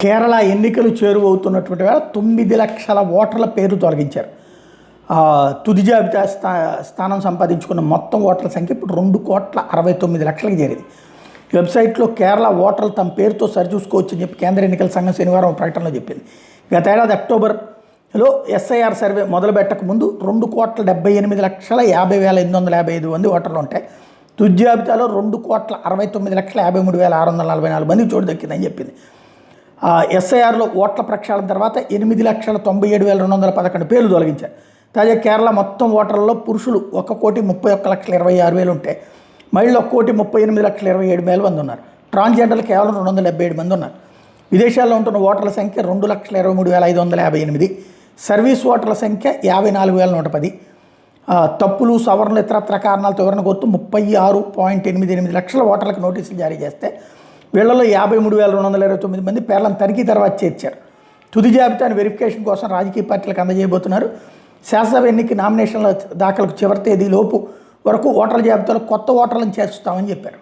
కేరళ ఎన్నికలు చేరువవుతున్నటువంటి వేళ 9 లక్షల ఓటర్ల పేర్లు తొలగించారు. తుది జాబితా స్థానం సంపాదించుకున్న మొత్తం ఓటర్ల సంఖ్య ఇప్పుడు 2,69,00,000కి చేరింది. వెబ్సైట్లో కేరళ ఓటర్లు తమ పేరుతో సరిచూసుకోవచ్చని చెప్పి కేంద్ర ఎన్నికల సంఘం శనివారం ప్రకటనలో చెప్పింది. గత ఏడాది అక్టోబర్లో ఎస్ఐఆర్ సర్వే మొదలుపెట్టక ముందు 2,78,50,855 మంది ఓటర్లు ఉంటాయి. తుది జాబితాలో 2,69,53,644 మంది చోటు దక్కిందని చెప్పింది. ఎస్ఐఆర్లో ఓట్ల ప్రక్షాళన తర్వాత 8,97,211 పేర్లు తొలగించారు. తాజా కేరళ మొత్తం ఓటర్లలో పురుషులు 1,31,26,000 ఉంటే మహిళలు 1,38,27,000 మంది ఉన్నారు. ట్రాన్స్జెండర్లు కేవలం 277 మంది ఉన్నారు. విదేశాల్లో ఉంటున్న ఓటర్ల సంఖ్య 2,23,558. సర్వీస్ ఓటర్ల సంఖ్య 54,110. తప్పులు, సవరణలు, ఇతరత్ర కారణాలతో వివరణ కోరుతూ 36.88 లక్షల ఓటర్లకు నోటీసులు జారీ చేస్తే వీళ్లలో 53,229 మంది పేర్లను తనిఖీ తర్వాత చేర్చారు. తుది జాబితాను వెరిఫికేషన్ కోసం రాజకీయ పార్టీలకు అందజేయబోతున్నారు. శాసనసభ ఎన్నిక నామినేషన్ల దాఖలకు చివరి తేదీ లోపు వరకు ఓటర్ల జాబితాలో కొత్త ఓటర్లను చేర్చుతామని చెప్పారు.